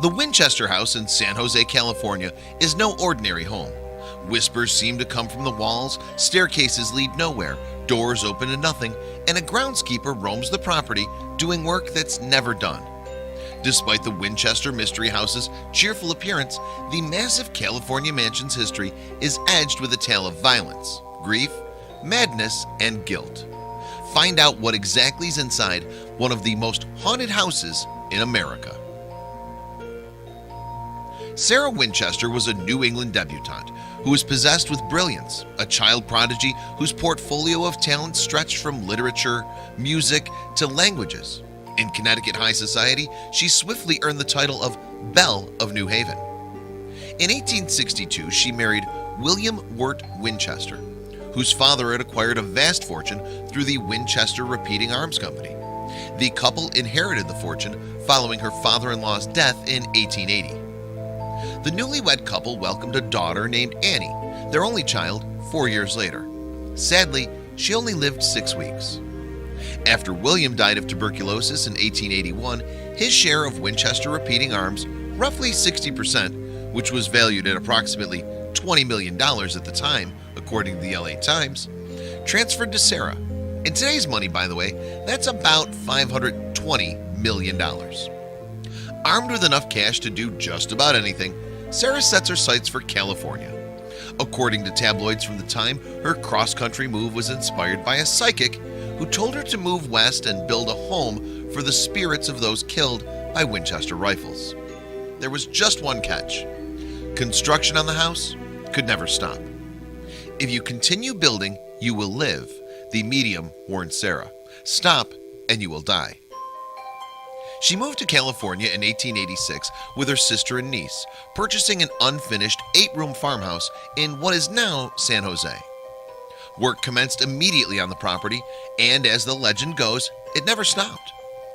The Winchester House in San Jose, California is no ordinary home. Whispers seem to come from the walls, staircases lead nowhere, doors open to nothing, and a groundskeeper roams the property doing work that's never done. Despite the Winchester Mystery House's cheerful appearance, the massive California mansion's history is edged with a tale of violence, grief, madness, and guilt. Find out what exactly is inside one of the most haunted houses in America. Sarah Winchester was a New England debutante who was possessed with brilliance, a child prodigy whose portfolio of talent stretched from literature, music, to languages. In Connecticut high society, she swiftly earned the title of Belle of New Haven. In 1862, she married William Wirt Winchester, whose father had acquired a vast fortune through the Winchester Repeating Arms Company. The couple inherited the fortune following her father-in-law's death in 1880. The newlywed couple welcomed a daughter named Annie, their only child, 4 years later. Sadly, she only lived 6 weeks. After William died of tuberculosis in 1881, his share of Winchester Repeating Arms, roughly 60%, which was valued at approximately $20 million at the time, according to the LA Times, transferred to Sarah. In today's money, by the way, that's about $520 million. Armed with enough cash to do just about anything, Sarah sets her sights for California. According to tabloids from the time, her cross-country move was inspired by a psychic who told her to move west and build a home for the spirits of those killed by Winchester rifles. There was just one catch. Construction on the house could never stop. If you continue building, you will live, the medium warned Sarah. Stop and you will die. She moved to California in 1886 with her sister and niece, purchasing an unfinished 8-room farmhouse in what is now San Jose. Work commenced immediately on the property, and as the legend goes, it never stopped,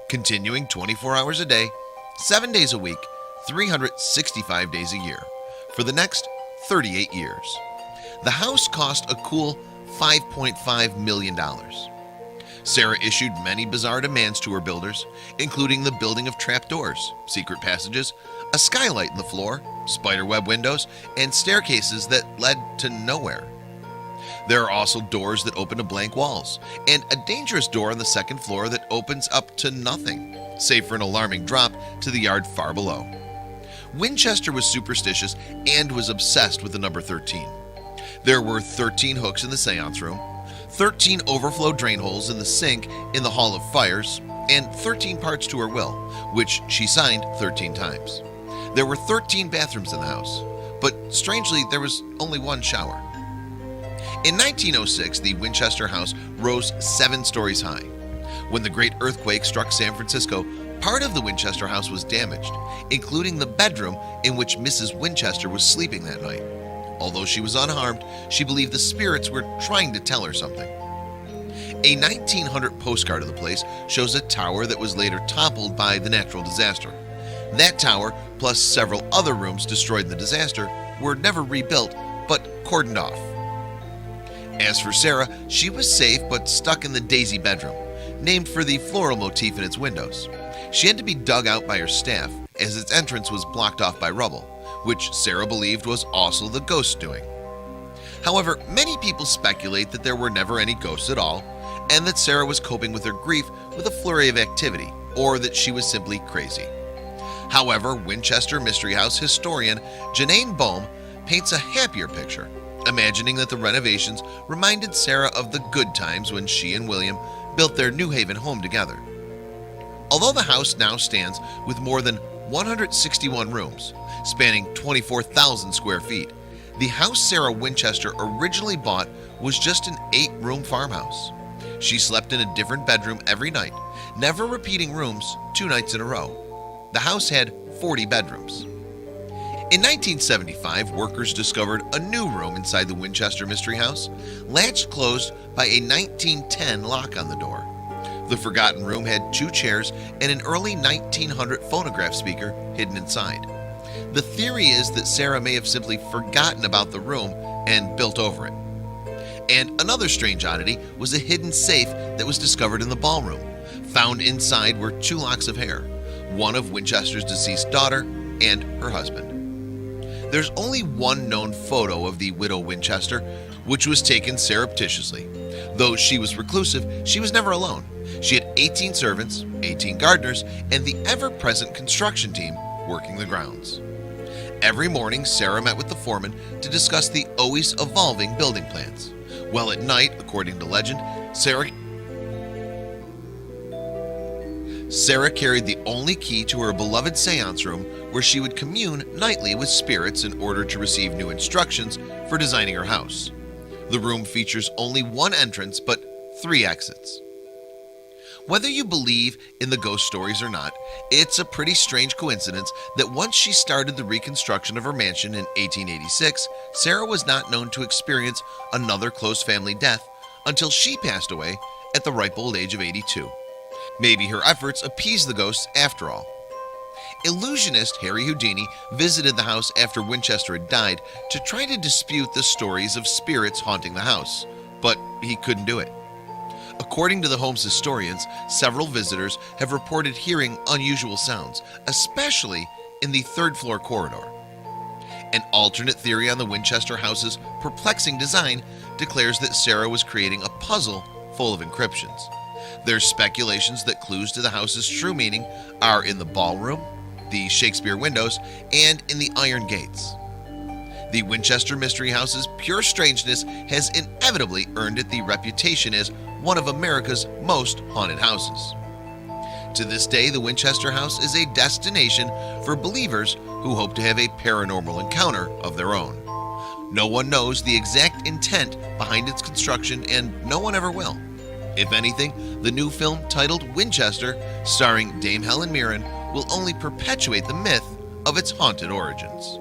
continuing 24 hours a day, 7 days a week, 365 days a year, for the next 38 years. The house cost a cool $5.5 million. Sarah issued many bizarre demands to her builders, including the building of trapdoors, secret passages, a skylight in the floor, spiderweb windows, and staircases that led to nowhere. There are also doors that open to blank walls, and a dangerous door on the second floor that opens up to nothing, save for an alarming drop to the yard far below. Winchester was superstitious and was obsessed with the number 13. There were 13 hooks in the seance room, 13 overflow drain holes in the sink in the Hall of Fires, and 13 parts to her will, which she signed 13 times. There were 13 bathrooms in the house, but strangely there was only one shower. In 1906, the Winchester house rose 7 stories high. When the great earthquake struck San Francisco, part of the Winchester house was damaged, including the bedroom in which Mrs. Winchester was sleeping that night. Although she was unharmed, she believed the spirits were trying to tell her something. A 1900 postcard of the place shows a tower that was later toppled by the natural disaster. That tower, plus several other rooms destroyed in the disaster, were never rebuilt, but cordoned off. As for Sarah, she was safe but stuck in the Daisy bedroom, named for the floral motif in its windows. She had to be dug out by her staff, as its entrance was blocked off by rubble, which Sarah believed was also the ghost doing. However, many people speculate that there were never any ghosts at all, and that Sarah was coping with her grief with a flurry of activity, or that she was simply crazy. However, Winchester Mystery House historian Janine Bohm paints a happier picture, imagining that the renovations reminded Sarah of the good times when she and William built their New Haven home together. Although the house now stands with more than 161 rooms, spanning 24,000 square feet, the house Sarah Winchester originally bought was just an 8-room farmhouse. She slept in a different bedroom every night, never repeating rooms 2 nights in a row. The house had 40 bedrooms. In 1975, workers discovered a new room inside the Winchester Mystery House, latched closed by a 1910 lock on the door. The forgotten room had 2 chairs and an early 1900 phonograph speaker hidden inside. The theory is that Sarah may have simply forgotten about the room and built over it. And another strange oddity was a hidden safe that was discovered in the ballroom. Found inside were 2 locks of hair, one of Winchester's deceased daughter and her husband. There's only one known photo of the widow Winchester, which was taken surreptitiously. Though she was reclusive, she was never alone. She had 18 servants, 18 gardeners, and the ever-present construction team working the grounds. Every morning, Sarah met with the foreman to discuss the always evolving building plans. While at night, according to legend, Sarah carried the only key to her beloved seance room, where she would commune nightly with spirits in order to receive new instructions for designing her house. The room features only one entrance but 3 exits. Whether you believe in the ghost stories or not, it's a pretty strange coincidence that once she started the reconstruction of her mansion in 1886, Sarah was not known to experience another close family death until she passed away at the ripe old age of 82. Maybe her efforts appeased the ghosts after all. Illusionist Harry Houdini visited the house after Winchester had died to try to dispute the stories of spirits haunting the house, but he couldn't do it. According to the home's historians, several visitors have reported hearing unusual sounds, especially in the 3rd floor corridor. An alternate theory on the Winchester house's perplexing design declares that Sarah was creating a puzzle full of encryptions. There's speculations that clues to the house's true meaning are in the ballroom, the Shakespeare windows, and in the iron gates. The Winchester Mystery House's pure strangeness has inevitably earned it the reputation as one of America's most haunted houses. To this day, the Winchester House is a destination for believers who hope to have a paranormal encounter of their own. No one knows the exact intent behind its construction, and no one ever will. If anything, the new film titled Winchester, starring Dame Helen Mirren, will only perpetuate the myth of its haunted origins.